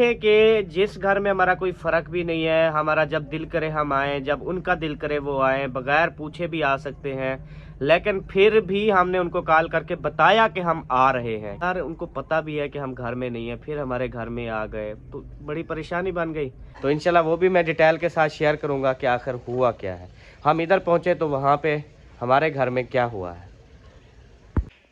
है कि जिस घर में हमारा कोई फर्क भी नहीं है, हमारा जब दिल करे हम आए, जब उनका दिल करे वो आए, बगैर पूछे भी आ सकते हैं। लेकिन फिर भी हमने उनको कॉल करके बताया कि हम आ रहे हैं यार, उनको पता भी है कि हम घर में नहीं है, फिर हमारे घर में आ गए तो बड़ी परेशानी बन गई। तो इंशाल्लाह वो भी मैं डिटेल के साथ शेयर करूंगा कि आखिर हुआ क्या है। हम इधर पहुंचे तो वहाँ पे हमारे घर में क्या हुआ है।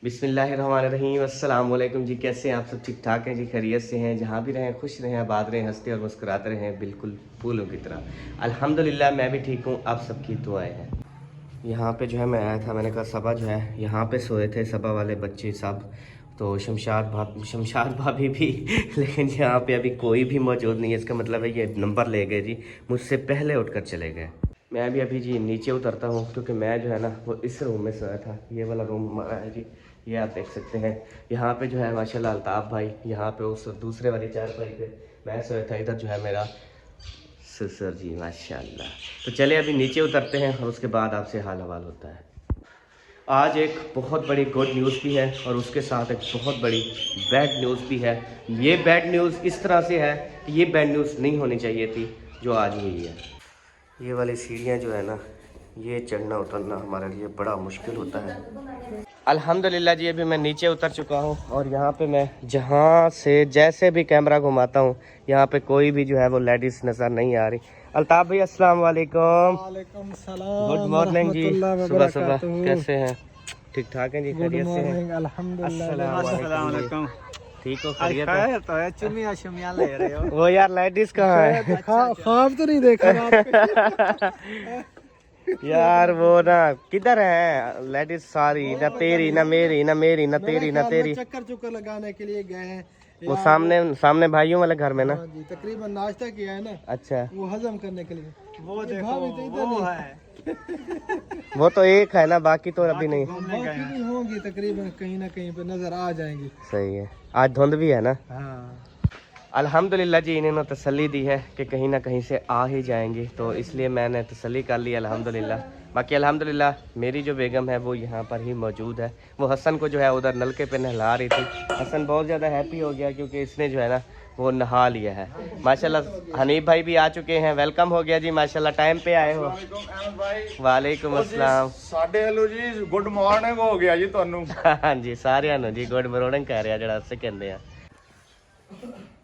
बिस्मिल्लाहिर्रहमानिर्रहीम, अस्सलाम वालेकुम जी। कैसे हैं आप सब? ठीक ठाक हैं जी, खैरियत से हैं। जहाँ भी रहें खुश रहें, आबाद रहें, हंसते और मुस्कुराते रहें, बिल्कुल फूलों की तरह। अल्हम्दुलिल्लाह मैं भी ठीक हूँ, आप सबकी दुआएं हैं। यहाँ पे जो है मैं आया था, मैंने कहा सबा जो है यहाँ पे सोए थे, सबा वाले बच्चे सब, तो शमशाद भाभी भी लेकिन यहाँ पे अभी कोई भी मौजूद नहीं है। इसका मतलब है ये नंबर ले गए जी, मुझसे पहले उठकर चले गए। मैं भी अभी जी नीचे उतरता हूँ क्योंकि मैं जो है ना वो इस रूम में सोया था। ये वाला रूम हमारा है जी, ये आप देख सकते हैं। यहाँ पे जो है माशाल्लाह अल्ताफ़ भाई, यहाँ पे उस दूसरे वाली चारपाई पे मैं सोया था। इधर जो है मेरा ससुर जी माशाल्लाह। तो चले अभी नीचे उतरते हैं और उसके बाद आपसे हाल हवाल होता है। आज एक बहुत बड़ी गुड न्यूज़ भी है और उसके साथ एक बहुत बड़ी बैड न्यूज़ भी है। ये बैड न्यूज़ इस तरह से है कि ये बैड न्यूज़ नहीं होनी चाहिए थी जो आज हुई है। ये वाली सीढ़ियाँ जो है ना, ये चढ़ना उतरना हमारे लिए बड़ा मुश्किल होता है। अल्हम्दुलिल्लाह जी अभी मैं नीचे उतर चुका हूँ और यहाँ पे मैं जहाँ से जैसे भी कैमरा घुमाता हूँ यहाँ पे कोई भी जो है वो लेडीज़ नज़र नहीं आ रही। अल्ताफ़ भाई अस्सलाम वालेकुम। वालेकुम सलाम, गुड मॉर्निंग जी। सुबह सुबह कैसे हैं? ठीक ठाक हैं जी, गुड खैरियत से हैं? मॉर्निंग, अल्हम्दुलिल्लाह। अस्सलाम वालेकुम जी। ठीक हो, खैरियत है? तो है चुमिया शुमिया ले रहे हो। वो यार लेडीज़ कहाँ है? ख्वाब तो नहीं देखा आपने। यार वो ना किधर है लेडीज सारी, ना तेरी ना मेरी, ना मेरी ना तेरी ना तेरी। चक्कर चुक्कर लगाने के लिए गए हैं वो सामने भाइयों वाले घर में ना। हाँ जी, तकरीबन नाश्ता किया है ना। अच्छा, वो हजम करने के लिए। वो देखो तो इधर वो नहीं है। वो तो एक है ना, बाकी तो अभी नहीं। बाकी भी होंगी तकरीबन, कहीं ना कहीं पे नजर आ जाएंगी। सही है, आज धुंध भी है ना। हाँ अल्हम्दुलिल्लाह जी, इन्होंने तसल्ली दी है कि कहीं ना कहीं से आ ही जाएंगे, तो इसलिए मैंने तसल्ली कर ली अल्हम्दुलिल्लाह। बाकी अल्हम्दुलिल्लाह मेरी जो बेगम है वो यहाँ पर ही मौजूद है। वो हसन को जो है उधर नलके पे नहला रही थी। हसन बहुत ज़्यादा हैप्पी हो गया क्योंकि इसने जो है ना वो नहा लिया है माशाल्लाह। हनीफ भाई भी आ चुके हैं, वेलकम हो गया जी माशाल्लाह, टाइम पे आए हो। वालेकुम अस्सलाम। ਸਾਡੇ ਵੱਲੋਂ ਜੀ ਗੁੱਡ ਮਾਰਨਿੰਗ ਹੋ ਗਿਆ ਜੀ ਤੁਹਾਨੂੰ। हाँ जी सारिਆਂ ਨੂੰ जी गुड मॉर्निंग कह रहा जरा उससे कहते हैं।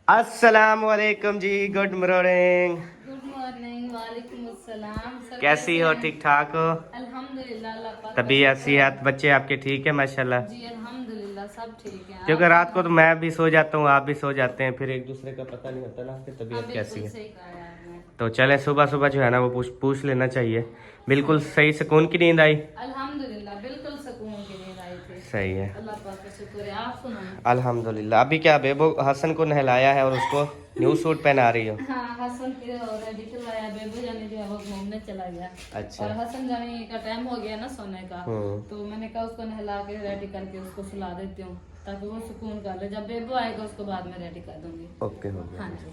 अस्सलाम वालेकुम जी, गुड मॉर्निंग। गुड मॉर्निंग, वालेकुम अस्सलाम। सब कैसी हो? ठीक ठाक हो? अल्हम्दुलिल्लाह, अल्लाह पाक तबीयत सेहत बच्चे आपके ठीक है माशाल्लाह? जी अल्हम्दुलिल्लाह सब ठीक है। क्योंकि रात को तो मैं भी सो जाता हूँ, आप भी सो जाते हैं, फिर एक दूसरे का पता नहीं होता ना कि तबीयत कैसी है। सही कहा है आपने। तो चले सुबह सुबह जो है ना वो पूछ लेना चाहिए। बिल्कुल सही सुकून की नींद आई? अल्हम्दुलिल्लाह बिल्कुल सुकून की नींद आई थी। सही है, अल्लाह पाक का शुक्र है। आप सुनाओ? अल्हम्दुलिल्लाह। अभी क्या बेबो हसन को नहलाया है और उसको न्यू सूट पहना रही हो? हाँ, हसन के रेडी करवाया, बेबू जाने जो है वो घूमने चला गया। अच्छा। और हसन जाने का टाइम हो गया ना सोने का, तो मैंने कहा उसको नहला के रेडी करके उसको सुला देती हूँ ताकि वो सुकून कर ले। जब बेबू आएगा उसको बाद में रेडी कर दूंगी। ओके हो गया। हाँ जी,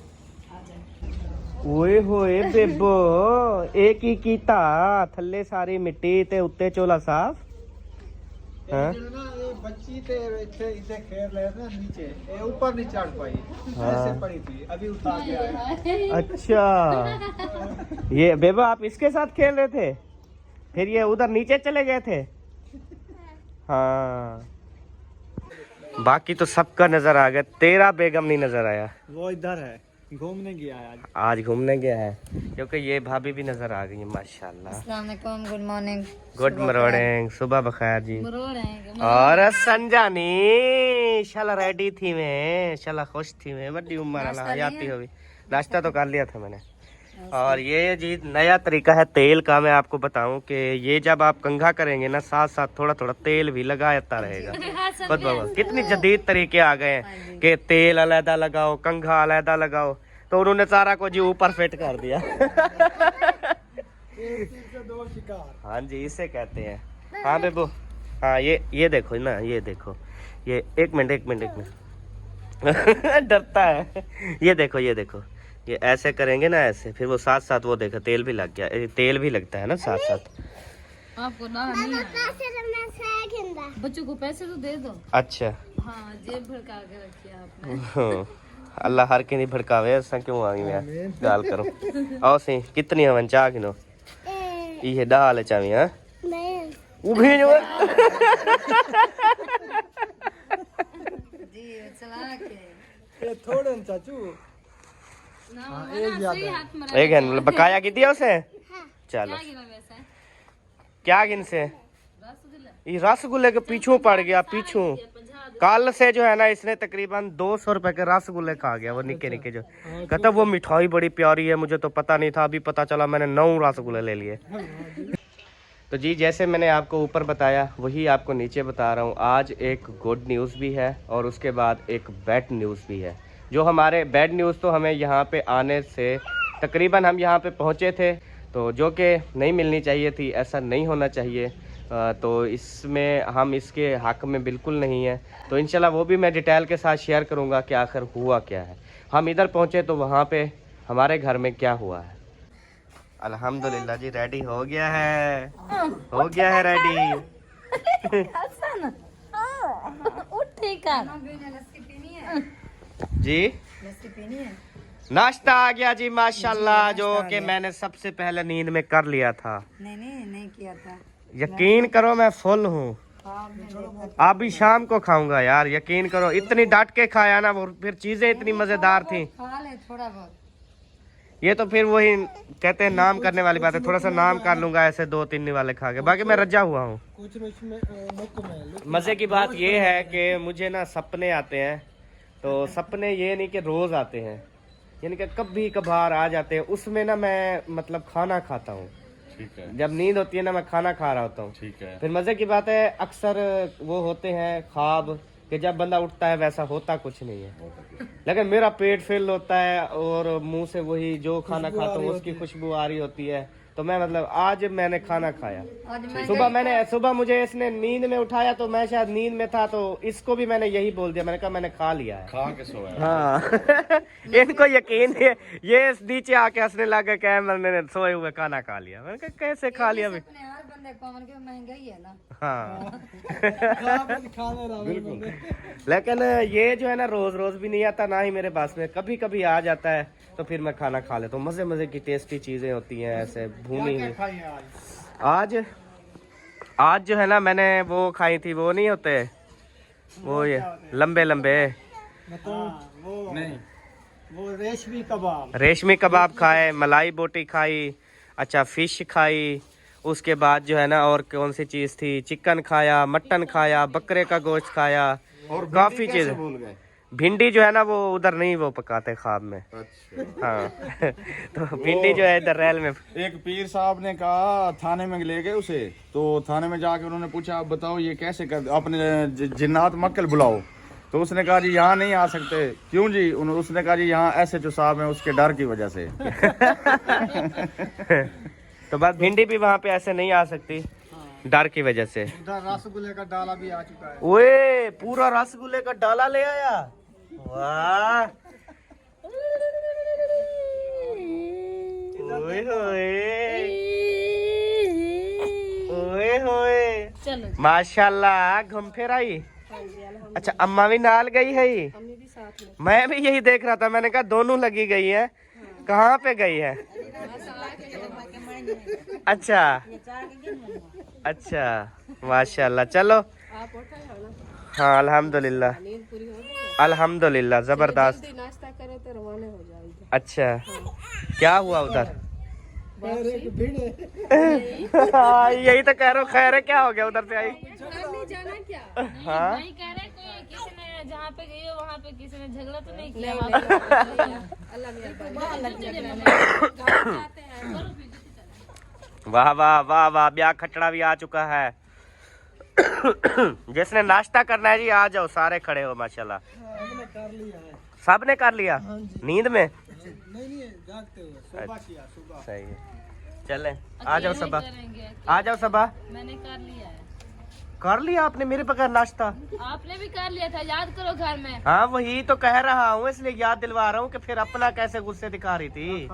आ जाए। ओए होए बेबो, एक ही कीता थल्ले सारी मिट्टी ते उत्ते चोला साफ। हाँ? बच्ची ते इसे खेल रहे थे नीचे, ये ऊपर नहीं चढ़ पाई। हाँ। ऐसे पड़ी थी, अभी उठा के आए। अच्छा, ये बेबा आप इसके साथ खेल रहे थे, फिर ये उधर नीचे चले गए थे? हाँ, बाकी तो सबका नजर आ गया, तेरा बेगम नहीं नजर आया। वो इधर है, घूमने गया है आज घूमने गया है क्योंकि ये भाभी भी नजर आ गई है माशाल्लाह। अस्सलाम वालेकुम, गुड मॉर्निंग। गुड मॉर्निंग, सुबह बखैर जी। मरोड़ और संजानी शाला रेडी थी मैं, शाला खुश थी मैं, बड़ी उम्र वाला हयाती हो भी। नाश्ता तो कर लिया था मैंने। और ये जी नया तरीका है तेल का, मैं आपको बताऊं कि ये जब आप कंघा करेंगे ना साथ साथ थोड़ा थोड़ा तेल भी लगाता रहेगा। खुद बाबा कितनी जदीद तरीके आ गए हैं कि तेल अलहदा लगाओ, कंघा अलहदा लगाओ, तो उन्होंने सारा को जी ऊपर फिट कर दिया। दो शिकार। हाँ जी इसे कहते हैं। हाँ बेबू, हाँ ये देखो ना, ये देखो, ये एक मिनट डरता है। ये देखो ये ऐसे करेंगे ना, ऐसे फिर वो साथ साथ वो देखो तेल भी लग गया। तेल भी लगता है ना साथ साथ। आपको ना नहीं है। बच्चों को पैसे तो दे दो। अच्छा हाँ, जेब भड़का के रखिए आपने। हाँ, अल्लाह हर के नहीं भड़कावे असा क्यों आ गई मैं गाल करो आओ सी कितनी हवन चाह किनो ये डाल चावी हां वो भी जो जी चला के ये थोड़े न चाचू ना हाँ, वो एक ना ज्यादा सही है। हाथ में एक है बकाया की दिया उसे चलो क्या गिरा वैसे क्या गिन से रसगुल्ला ये रसगुल्ले के पीछू पड़ गया पीछू कल से जो है ना इसने तकरीबन 200 रुपए के रसगुल्ले खा गया वो निके निके जो कहता वो मिठाई बड़ी प्यारी है मुझे तो पता नहीं था अभी पता चला मैंने 9 रसगुल्ले ले लिए। तो जी जैसे मैंने आपको ऊपर बताया वही आपको नीचे बता रहा हूँ। आज एक गुड न्यूज़ भी है और उसके बाद एक बैड न्यूज़ भी है। जो हमारे बैड न्यूज़ तो हमें यहाँ पे आने से तकरीबन हम यहाँ पे पहुँचे थे तो जो कि नहीं मिलनी चाहिए थी, ऐसा नहीं होना चाहिए। तो इसमें हम इसके हक में बिल्कुल नहीं है। तो इंशाल्लाह वो भी मैं डिटेल के साथ शेयर करूँगा कि आखिर हुआ क्या है। हम इधर पहुँचे तो वहाँ पे हमारे घर में क्या हुआ है। अल्हम्दुलिल्लाह जी रेडी हो गया है, हो गया है रेडी। जी नाश्ता आ गया जी माशाल्लाह, जो कि मैंने सबसे पहले नींद में कर लिया था। नहीं किया था। यकीन करो मैं फुल हूँ। अभी शाम को खाऊंगा यार, यकीन करो। इतनी डांट के खाया ना वो, फिर चीजें इतनी मजेदार थी। खा ले थोड़ा बहुत। ये तो फिर वही कहते हैं नाम करने वाली बात है, थोड़ा सा नाम कर लूंगा ऐसे 2-3 वाले खा के, बाकी मैं रजा हुआ हूँ। कुछ इसमें मुक्त में मजे की बात ये है कि मुझे ना सपने आते हैं, तो सपने ये नहीं कि रोज आते हैं, यानी कि कभी कभार आ जाते हैं। उसमें ना मैं मतलब खाना खाता हूँ। ठीक है, जब नींद होती है ना मैं खाना खा रहा होता हूँ। ठीक है। फिर मजे की बात है अक्सर वो होते हैं ख्वाब कि जब बंदा उठता है वैसा होता कुछ नहीं है, लेकिन मेरा पेट फिल होता है और मुंह से वही जो खाना खाता हूँ उसकी खुशबू आ रही होती है। तो मैं मतलब आज मैंने खाना खाया। आज मैं सुबह मुझे इसने नींद में उठाया तो मैं शायद नींद में था, तो इसको भी मैंने यही बोल दिया, मैंने कहा मैंने खा लिया है। खा के सोया। हाँ इनको यकीन है, ये नीचे आके हंसने लगा क्या मैंने सोए हुए खाना खा लिया। मैंने कहा कैसे खा लिया भाई। अपने हर बंदे को मन के महंगाई है ना। हाँ खाने रहा बिल्कुल। लेकिन ये जो है ना रोज रोज भी नहीं आता, ना ही मेरे पास में, कभी कभी आ जाता है तो फिर मैं खाना खा लेता हूँ। मजे मजे की टेस्टी चीजें होती हैं ऐसे भूनी हुई। आज जो है ना मैंने वो खाई थी, वो नहीं होते वो ये लंबे लंबे वो रेशमी कबाब खाए, मलाई बोटी खाई, अच्छा फिश खाई। उसके बाद जो है ना और कौन सी चीज थी, चिकन खाया, मटन खाया, बकरे का गोश्त खाया और काफी चीज। भिंडी जो है ना वो उधर नहीं वो पकाते ख्वाब में। अच्छा। हाँ तो भिंडी जो है इधर रेल में। एक पीर साहब ने कहा, थाने में ले गए उसे, तो थाने में जाके उन्होंने पूछा आप बताओ ये कैसे कर, अपने जिन्नात मक्कल बुलाओ। तो उसने कहा जी यहाँ नहीं आ सकते। क्यों जी? उसने कहा जी यहाँ SHO साहब है, उसके डर की वजह से। तो बस भिंडी भी वहाँ पे ऐसे नहीं आ सकती डर की वजह से। उधर रसगुल्ले का डाला भी आ चुका है। ओए पूरा रसगुल्ले का डाला ले आया, वाह। ओए होए ओए होए चलो माशाल्लाह घूम फिर आई। अच्छा अम्मा भी नाल गई है ही? मैं भी यही देख रहा था, मैंने कहा दोनों लगी गई है। कहाँ पे गई है? अच्छा अच्छा माशाल्लाह। चलो हाँ अल्हम्दुलिल्लाह अल्हम्दुलिल्लाह जबरदस्त। नाश्ता करो तो रवाना हो जाएगी। अच्छा क्या हुआ उधर? यही तो कह रहा हूँ, खैर है क्या हो गया उधर से आई? नहीं जाना क्या? हाँ नहीं कह रहे कोई किसी ने जहाँ पे गई हो वहाँ पे किसी ने झगड़ा तो नहीं किया? वाह वाह वाह वाह, ब्याह खटड़ा भी आ चुका है। जिसने नाश्ता करना है जी आ जाओ, सारे खड़े हो माशाल्लाह। हमने कर लिया है। सब ने कर लिया नींद में? नहीं जागते हुए सुबह किया सुबह। सही है, चले आ जाओ सबा, करेंगे। आ जाओ सबा। मैंने कर लिया है। कर लिया आपने मेरे बगैर नाश्ता? आपने भी कर लिया था, याद करो घर में। हाँ वही तो कह रहा हूँ, इसलिए याद दिलवा रहा हूँ कि फिर अपना कैसे गुस्से दिखा रही थी।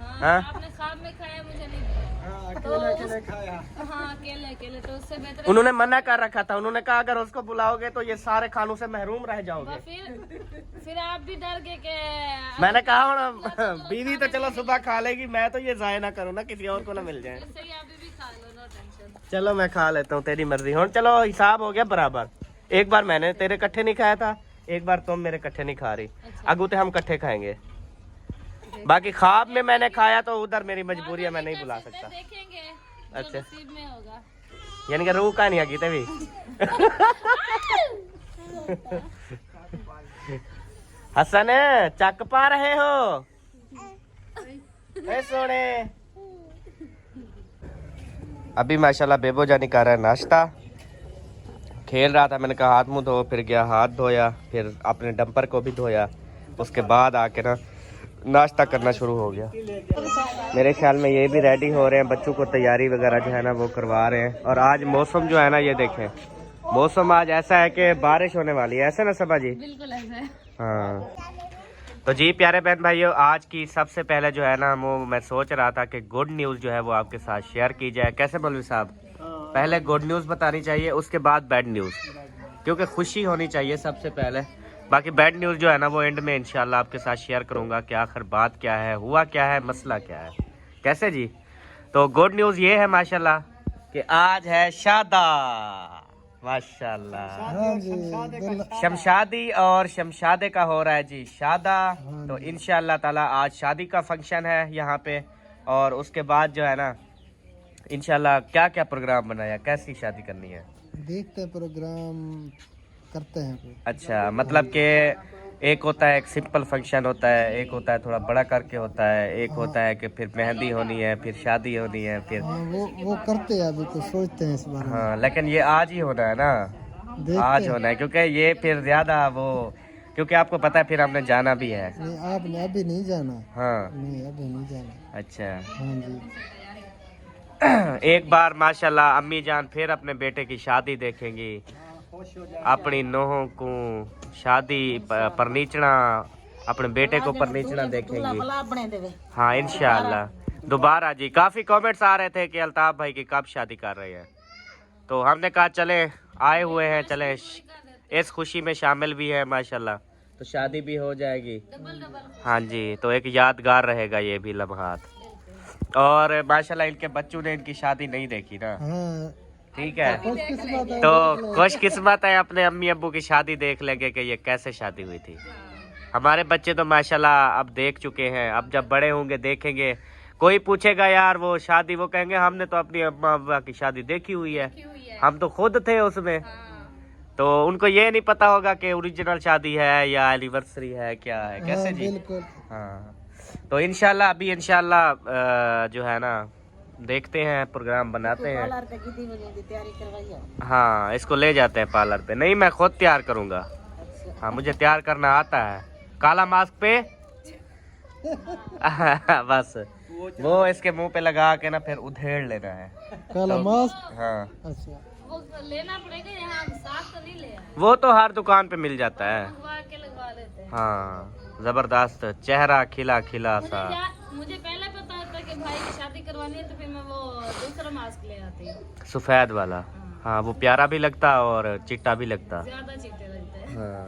हाँ, आपने ख्वाब में खाया मुझे नहीं पता। हाँ, तो अकेले अकेले खाया। हाँ अकेले अकेले, तो उससे बेहतर उन्होंने मना कर रखा था, उन्होंने कहा अगर उसको बुलाओगे तो ये सारे खानों से महरूम रह जाओगे। फिर आप भी डर गए कि मैंने कहा हूँ बीवी तो चलो सुबह खा लेगी, मैं तो ये जाया ना करूँ ना, किसी और को ना मिल जाए। इससे ही अभी भी खा लो, नो टेंशन। चलो मैं खा लेता हूँ, तेरी मर्जी। और चलो हिसाब हो गया बराबर। एक बार मैंने तेरे कट्ठे नहीं खाया था, एक बार तुम मेरे कट्ठे नहीं खा रही। अगुते हम कट्ठे खाएंगे। बाकी ख्वाब में मैंने खाया तो उधर मेरी मजबूरी है, मैं नहीं बुला सकता। देखेंगे अच्छा, नसीब में होगा। यानी कि रूह का नहीं आगी तभी। हसन चक पा रहे हो ए सोने। अभी माशाल्लाह बेबो जानी कर रहा है नाश्ता, खेल रहा था। मैंने कहा हाथ मुंह धो, फिर गया हाथ धोया, फिर अपने डंपर को भी धोया, उसके बाद आके ना नाश्ता करना शुरू हो गया। मेरे ख्याल में ये भी रेडी हो रहे हैं, बच्चों को तैयारी वगैरह जो है ना वो करवा रहे हैं। और आज मौसम जो है ना, ये देखें मौसम आज ऐसा है कि बारिश होने वाली है, ऐसा ना सबा जी? बिल्कुल ऐसा है। हाँ तो जी प्यारे बहन भाइयों, आज की सबसे पहले जो है ना वो मैं सोच रहा था कि गुड न्यूज़ जो है वो आपके साथ शेयर की जाए। कैसे मौलवी साहब? पहले गुड न्यूज़ बतानी चाहिए, उसके बाद बैड न्यूज़, क्योंकि खुशी होनी चाहिए सबसे पहले। बाकी बैड न्यूज़ जो है ना वो एंड में इंशाल्लाह आपके साथ शेयर करूंगा कि आखिर बात क्या है, हुआ क्या है, मसला क्या है। कैसे जी? तो गुड न्यूज़ ये है माशाल्लाह कि आज है शादा, माशाल्लाह। शमशादी और शमशादे का हो रहा है जी शादा। तो इंशाल्लाह ताला आज शादी का फंक्शन है यहाँ पे, और उसके बाद जो है ना इंशाल्लाह क्या क्या प्रोग्राम बनाया, कैसी शादी करनी है, देखते हैं, प्रोग्राम करते हैं कोई। अच्छा, मतलब कि एक होता है एक सिंपल फंक्शन होता है, एक होता है थोड़ा बड़ा करके होता है, एक होता है कि फिर मेहंदी होनी है, फिर शादी होनी है, फिर वो करते हैं, अभी तो सोचते हैं इस बारे में। हाँ, लेकिन ये आज ही होना है ना, आज होना है, क्योंकि ये फिर ज्यादा वो, क्योंकि आपको पता है फिर हमने जाना भी है। नहीं, आपने अभी नहीं जाना। हाँ नहीं, अभी नहीं जाना। अच्छा। हाँ जी। एक बार माशाल्लाह अम्मी जान फिर अपने बेटे की शादी देखेंगी, अपनी नोहों को शादी परनीचना, अपने बेटे को परनीचना देखेंगी। हाँ इंशाल्लाह दोबारा जी। काफी कमेंट्स आ रहे थे कि अल्ताफ भाई की कब शादी कर रहे हैं, तो हमने कहा चले आए हुए हैं, चले इस खुशी में शामिल भी है माशाल्लाह, तो शादी भी हो जाएगी। हाँ जी, तो एक यादगार रहेगा ये भी लम्हात। और माशाल्लाह इनके बच्चों ने इनकी शादी नहीं देखी ना। हाँ, ठीक है, तो खुशकिस्मत है, अपने अम्मी अब्बू की शादी देख लेंगे कि ये कैसे शादी हुई थी। हमारे बच्चे तो माशाल्लाह अब देख चुके हैं, अब जब बड़े होंगे देखेंगे। कोई पूछेगा यार वो शादी, वो कहेंगे हमने तो अपनी अम्मा अब्बा की शादी देखी हुई है, हम तो खुद थे उसमें। तो उनको ये नहीं पता होगा कि ओरिजिनल शादी है या एनिवर्सरी है, क्या है, कैसे जी? बिल्कुल। हाँ, तो इंशाल्लाह अभी इंशाल्लाह जो है ना देखते हैं, प्रोग्राम बनाते हैं। हाँ, इसको ले जाते हैं पार्लर पे। नहीं, मैं खुद तैयार करूँगा। हाँ, मुझे तैयार करना आता है। काला मास्क पे बस वो इसके मुंह पे लगा के ना फिर उधेड़ लेना है काला मास्क। हाँ, अच्छा, वो लेना पड़ेगा, यहाँ साफ तो नहीं ले आए, वो तो हर दुकान पे मिल जाता है। मंगवा के लगवा लेते हैं। हाँ, जबरदस्त चेहरा खिला खिला सा। मुझे पहले पता होता कि भाई की शादी करवानी है तो फिर मैं वो दूसरा मास्क ले आती, सफेद वाला। हाँ, वो प्यारा भी लगता और चिट्टा भी लगता। ज्यादा चीटे लगते हैं। हाँ।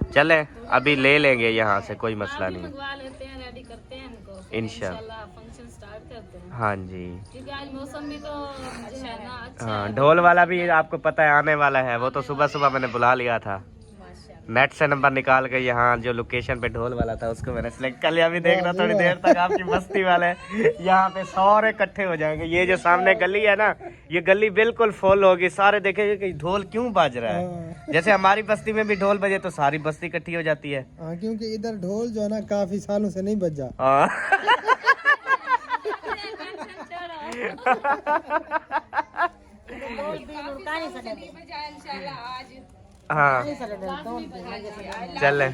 चले अभी ले लेंगे यहाँ से, कोई मसला नहीं। मंगवा लेते हैं, रेडी करते हैं इनको, इंशाल्लाह फंक्शन स्टार्ट करते हैं। हाँ जी, क्योंकि आज मौसम भी तो अच्छा है ना, अच्छा हाँ, है। ढोल वाला भी आपको पता है आने वाला है, वो तो सुबह सुबह मैंने बुला लिया था, नेट से नंबर निकाल के। यहाँ जो लोकेशन पे ढोल वाला था उसको मैंने सिलेक्ट कर लिया। अभी देखना थोड़ी देर तक आपकी बस्ती वाले यहाँ पे सारे इकट्ठे हो जाएंगे। ये जो सामने गली है ना, ये गली बिल्कुल फुल होगी, सारे देखेंगे कि ढोल क्यों बाज रहा है। जैसे हमारी बस्ती में भी ढोल बजे तो सारी बस्ती इकट्ठी हो जाती है। हाँ, क्योंकि इधर ढोल जो है ना काफी सालों से नहीं बजा। हाँ। हाँ चले,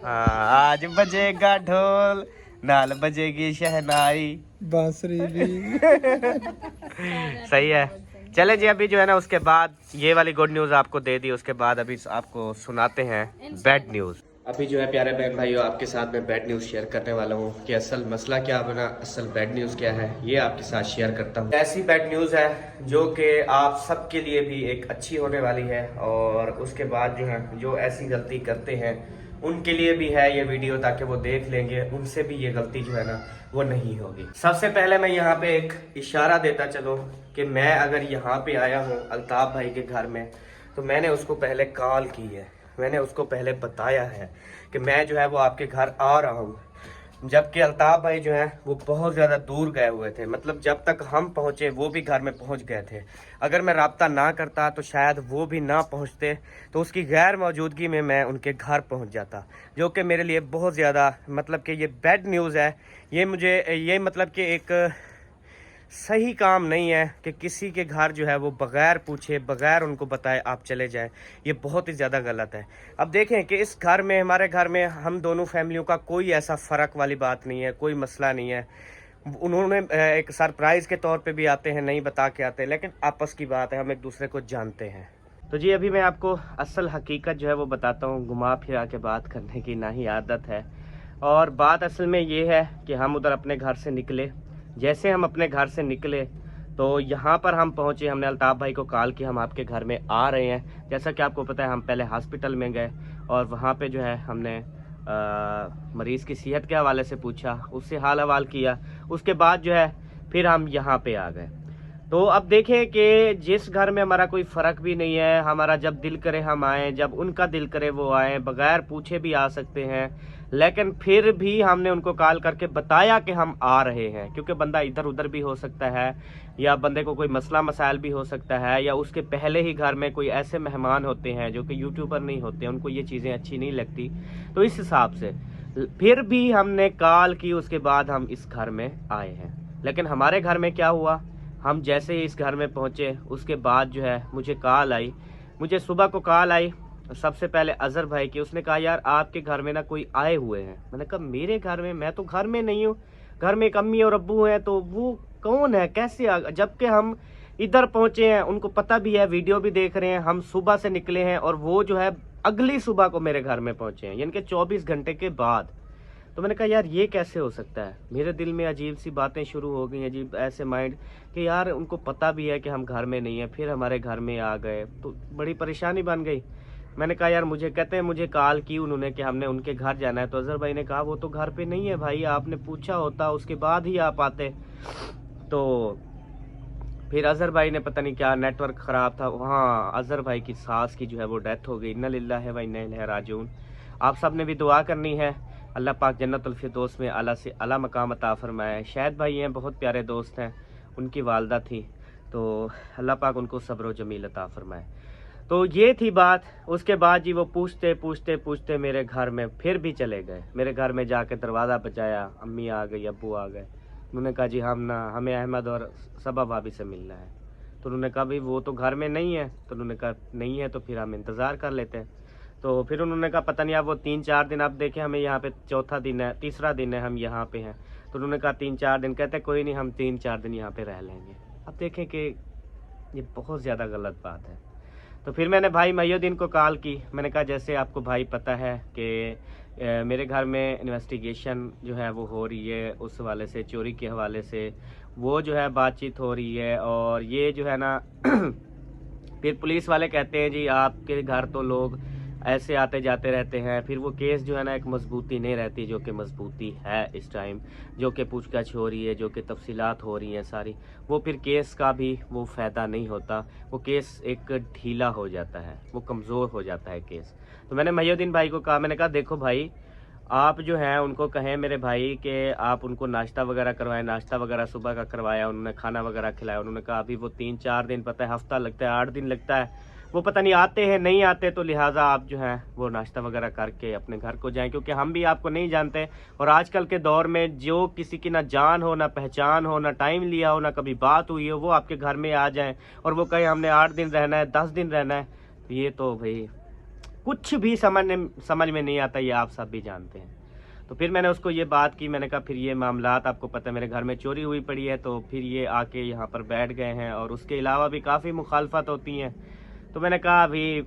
हाँ आज बजेगा ढोल, नाल बजेगी शहनाई, बांसुरी भी। सही है। चले जी, अभी जो है ना उसके बाद ये वाली गुड न्यूज़ आपको दे दी, उसके बाद अभी आपको सुनाते हैं बैड न्यूज़। अभी जो है प्यारे बहन भाइयों आपके साथ मैं बैड न्यूज़ शेयर करने वाला हूँ कि असल मसला क्या बना, असल बैड न्यूज़ क्या है, ये आपके साथ शेयर करता हूँ। ऐसी बैड न्यूज़ है जो कि आप सबके लिए भी एक अच्छी होने वाली है, और उसके बाद जो है जो ऐसी गलती करते हैं उनके लिए भी है ये वीडियो, ताकि वो देख लेंगे उनसे भी ये गलती जो है ना वो नहीं होगी। सबसे पहले मैं यहाँ पे एक इशारा देता चलो कि मैं अगर यहाँ पे आया हूँ अल्ताफ भाई के घर में, तो मैंने उसको पहले कॉल की है, मैंने उसको पहले बताया है कि मैं जो है वो आपके घर आ रहा हूँ, जबकि अल्ताफ भाई जो है वो बहुत ज़्यादा दूर गए हुए थे। मतलब जब तक हम पहुँचे वो भी घर में पहुँच गए थे। अगर मैं रब्ता ना करता तो शायद वो भी ना पहुँचते, तो उसकी गैर मौजूदगी में मैं उनके घर पहुँच जाता, जो कि मेरे लिए बहुत ज़्यादा मतलब कि ये बैड न्यूज़ है। ये मुझे ये मतलब कि एक सही काम नहीं है कि किसी के घर जो है वो बग़ैर पूछे बग़ैर उनको बताए आप चले जाएं। ये बहुत ही ज़्यादा गलत है। अब देखें कि इस घर में, हमारे घर में हम दोनों फैमिलियों का कोई ऐसा फ़र्क वाली बात नहीं है, कोई मसला नहीं है। उन्होंने एक सरप्राइज़ के तौर पे भी आते हैं, नहीं बता के आते, लेकिन आपस की बात है, हम एक दूसरे को जानते हैं। तो जी अभी मैं आपको असल हकीकत जो है वो बताता हूँ। घुमा फिरा के बात करने की ना ही आदत है, और बात असल में ये है कि हम उधर अपने घर से निकले। जैसे हम अपने घर से निकले तो यहाँ पर हम पहुँचे, हमने अल्ताफ भाई को कॉल किया हम आपके घर में आ रहे हैं। जैसा कि आपको पता है हम पहले हॉस्पिटल में गए और वहाँ पे जो है हमने मरीज़ की सेहत के हवाले से पूछा, उससे हाल हवाल किया, उसके बाद जो है फिर हम यहाँ पे आ गए। तो अब देखें कि जिस घर में हमारा कोई फ़र्क भी नहीं है, हमारा जब दिल करे हम आएँ, जब उनका दिल करे वो आएँ, बग़ैर पूछे भी आ सकते हैं, लेकिन फिर भी हमने उनको कॉल करके बताया कि हम आ रहे हैं, क्योंकि बंदा इधर उधर भी हो सकता है, या बंदे को कोई मसला मसाइल भी हो सकता है, या उसके पहले ही घर में कोई ऐसे मेहमान होते हैं जो कि यूट्यूबर नहीं होते, उनको ये चीज़ें अच्छी नहीं लगती। तो इस हिसाब से फिर भी हमने कॉल की, उसके बाद हम इस घर में आए हैं। लेकिन हमारे घर में क्या हुआ, हम जैसे ही इस घर में पहुँचे उसके बाद जो है मुझे कॉल आई, मुझे सुबह को कॉल आई सबसे पहले अजहर भाई की। उसने कहा यार आपके घर में ना कोई आए हुए हैं। मैंने कहा मेरे घर में, मैं तो घर में नहीं हूँ, घर में एक अम्मी और अब्बू हैं, तो वो कौन है, कैसे आ, जबकि हम इधर पहुँचे हैं, उनको पता भी है, वीडियो भी देख रहे हैं, हम सुबह से निकले हैं और वो जो है अगली सुबह को मेरे घर में पहुँचे हैं, यानी कि 24 घंटे के बाद। तो मैंने कहा यार ये कैसे हो सकता है। मेरे दिल में अजीब सी बातें शुरू हो गई, अजीब ऐसे माइंड कि यार उनको पता भी है कि हम घर में नहीं है, फिर हमारे घर में आ गए, तो बड़ी परेशानी बन गई। मैंने कहा यार मुझे, कहते हैं मुझे कॉल की उन्होंने कि हमने उनके घर जाना है। तो अजहर भाई ने कहा वो तो घर पे नहीं है भाई, आपने पूछा होता उसके बाद ही आप आते। तो फिर अजहर भाई ने पता नहीं क्या नेटवर्क ख़राब था, हाँ अजहर भाई की सास की जो है वो डेथ हो गई। इन्ना लिल्लाहि व इन्ना इलैहि राजिऊन। आप सब ने भी दुआ करनी है, अल्लाह पाक जन्नतुल फिरदौस में आला से आला मकाम अता फरमाए। शायद भाई हैं, बहुत प्यारे दोस्त हैं, उनकी वालदा थी, तो अल्लाह पाक उनको सब्र व जमील अता फरमाए। तो ये थी बात। उसके बाद जी वो पूछते पूछते पूछते मेरे घर में फिर भी चले गए। मेरे घर में जाके दरवाज़ा बजाया, अम्मी आ गई, अब्बू आ गए। उन्होंने कहा जी हमें अहमद और सबा भाभी से मिलना है। तो उन्होंने कहा भाई वो तो घर में नहीं है। तो उन्होंने कहा नहीं है तो फिर हम इंतज़ार कर लेते हैं। तो फिर उन्होंने कहा पता नहीं, अब वो 3-4 दिन, आप देखें हमें यहाँ पे चौथा दिन है, तीसरा दिन है हम यहाँ पे हैं। तो उन्होंने कहा 3-4 दिन, कहते कोई नहीं हम 3-4 दिन यहाँ पे रह लेंगे। अब देखें कि ये बहुत ज़्यादा गलत बात है। तो फिर मैंने भाई महीउद्दीन को कॉल की। मैंने कहा जैसे आपको भाई पता है कि मेरे घर में इन्वेस्टिगेशन जो है वो हो रही है, उस हवाले से, चोरी के हवाले से वो जो है बातचीत हो रही है, और ये जो है ना फिर पुलिस वाले कहते हैं जी आपके घर तो लोग ऐसे आते जाते रहते हैं। फिर वो केस जो है ना एक मजबूती नहीं रहती, जो कि मजबूती है इस टाइम, जो कि पूछताछ हो रही है, जो कि तफसीलात हो रही हैं सारी, वो फिर केस का भी वो फ़ायदा नहीं होता, वो केस एक ढीला हो जाता है, वो कमज़ोर हो जाता है केस। तो मैंने महीउद्दीन भाई को कहा, मैंने कहा देखो भाई आप जो हैं उनको कहें मेरे भाई कि आप उनको नाश्ता वगैरह करवाएं। नाश्ता वगैरह सुबह का करवाया, उन्होंने खाना वगैरह खिलाया। उन्होंने कहा अभी वो 3-4 दिन, पता है हफ्ता लगता है, 8 दिन लगता है, वो पता नहीं आते हैं नहीं आते, तो लिहाजा आप जो हैं वो नाश्ता वगैरह करके अपने घर को जाएं, क्योंकि हम भी आपको नहीं जानते। और आजकल के दौर में जो किसी की ना जान हो, ना पहचान हो, ना टाइम लिया हो, ना कभी बात हुई हो, वो आपके घर में आ जाएं और वो कहें हमने 8 दिन रहना है, 10 दिन रहना है, तो ये तो भाई कुछ भी समझ में नहीं आता, ये आप सब भी जानते हैं। तो फिर मैंने उसको ये बात की, मैंने कहा फिर ये मामलात आपको पता है मेरे घर में चोरी हुई पड़ी है, तो फिर ये आके यहाँ पर बैठ गए हैं, और उसके अलावा भी काफ़ी मुखालफत होती हैं। तो मैंने कहा अभी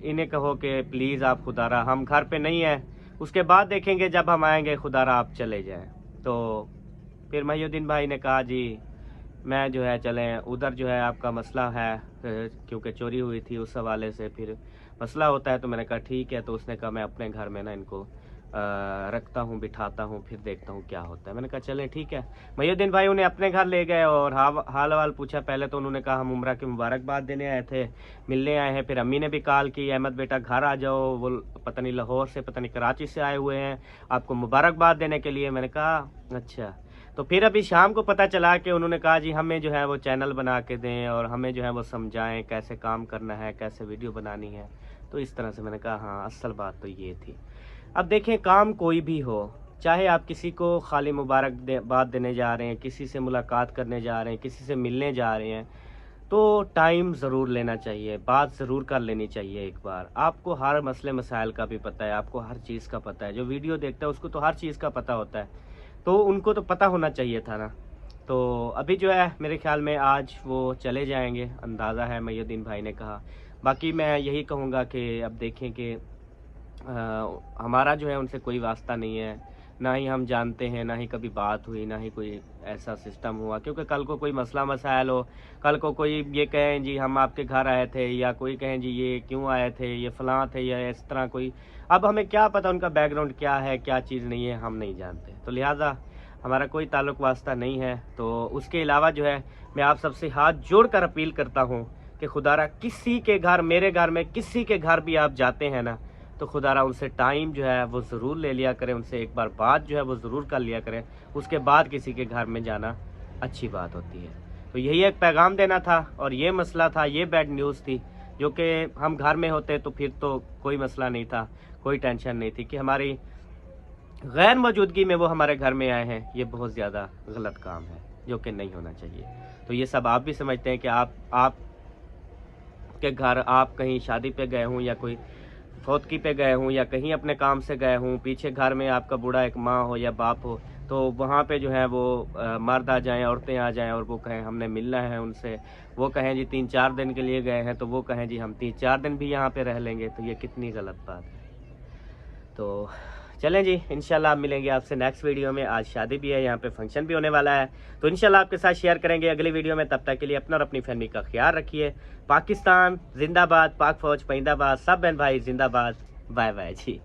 इन्हें कहो कि प्लीज़ आप खुदारा हम घर पे नहीं हैं, उसके बाद देखेंगे जब हम आएंगे, खुदारा आप चले जाएं। तो फिर महिउद्दीन भाई ने कहा जी मैं जो है चलें, उधर जो है आपका मसला है क्योंकि चोरी हुई थी उस हवाले से फिर मसला होता है। तो मैंने कहा ठीक है। तो उसने कहा मैं अपने घर में ना इनको रखता हूँ, बिठाता हूँ, फिर देखता हूँ क्या होता है। मैंने कहा चलें ठीक है। महिउद्दीन भाई उन्हें अपने घर ले गए और हाल हवाल पूछा। पहले तो उन्होंने कहा हम उम्रा की मुबारकबाद देने आए थे, मिलने आए हैं। फिर अम्मी ने भी कॉल की, अहमद बेटा घर आ जाओ, वो पता नहीं लाहौर से पता नहीं कराची से आए हुए हैं आपको मुबारकबाद देने के लिए। मैंने कहा अच्छा। तो फिर अभी शाम को पता चला कि उन्होंने कहा जी हमें जो है वो चैनल बना के दें और हमें जो है वो समझाएं कैसे काम करना है, कैसे वीडियो बनानी है। तो इस तरह से मैंने कहा हाँ असल बात तो ये थी। अब देखें काम कोई भी हो, चाहे आप किसी को खाली मुबारकबाद देने जा रहे हैं, किसी से मुलाकात करने जा रहे हैं, किसी से मिलने जा रहे हैं, तो टाइम ज़रूर लेना चाहिए, बात ज़रूर कर लेनी चाहिए एक बार। आपको हर मसले मसाइल का भी पता है, आपको हर चीज़ का पता है। जो वीडियो देखता है उसको तो हर चीज़ का पता होता है, तो उनको तो पता होना चाहिए था ना। तो अभी जो है मेरे ख्याल में आज वो चले जाएंगे, अंदाज़ा है महिउद्दीन भाई ने कहा। बाकी मैं यही कहूँगा कि अब देखें कि हमारा जो है उनसे कोई वास्ता नहीं है, ना ही हम जानते हैं, ना ही कभी बात हुई, ना ही कोई ऐसा सिस्टम हुआ। क्योंकि कल को कोई मसला मसाइल हो, कल को कोई ये कहें जी हम आपके घर आए थे, या कोई कहें जी ये क्यों आए थे, ये फलां थे, या इस तरह कोई, अब हमें क्या पता उनका बैकग्राउंड क्या है, क्या चीज़ नहीं है, हम नहीं जानते। तो लिहाजा हमारा कोई ताल्लुक वास्ता नहीं है। तो उसके अलावा जो है मैं आप सबसे हाथ जोड़ कर अपील करता हूँ कि खुदारा किसी के घर, मेरे घर में किसी के घर भी आप जाते हैं ना, तो खुदारा उनसे टाइम जो है वो ज़रूर ले लिया करें, उनसे एक बार बात जो है वो ज़रूर कर लिया करें, उसके बाद किसी के घर में जाना अच्छी बात होती है। तो यही एक पैगाम देना था और ये मसला था, ये बैड न्यूज़ थी। जो कि हम घर में होते तो फिर तो कोई मसला नहीं था, कोई टेंशन नहीं थी कि हमारी गैर मौजूदगी में वो हमारे घर में आए हैं। ये बहुत ज़्यादा गलत काम है जो कि नहीं होना चाहिए। तो ये सब आप भी समझते हैं कि आप के घर आप कहीं शादी पे गए हों या कोई फौतगी पे गए हों या कहीं अपने काम से गए हों, पीछे घर में आपका बूढ़ा एक माँ हो या बाप हो, तो वहाँ पे जो है वो मर्द आ जाएं, औरतें आ जाएं और वो कहें हमने मिलना है उनसे, वो कहें जी 3-4 दिन के लिए गए हैं, तो वो कहें जी हम 3-4 दिन भी यहाँ पे रह लेंगे। तो ये कितनी गलत बात है। तो चलें जी, इंशाल्लाह मिलेंगे आपसे नेक्स्ट वीडियो में। आज शादी भी है, यहाँ पे फंक्शन भी होने वाला है, तो इंशाल्लाह आपके साथ शेयर करेंगे अगली वीडियो में। तब तक के लिए अपना और अपनी फैमिली का ख्याल रखिए। पाकिस्तान जिंदाबाद, पाक फौज पैंदाबाद, सब बहन भाई जिंदाबाद। बाय बाय जी।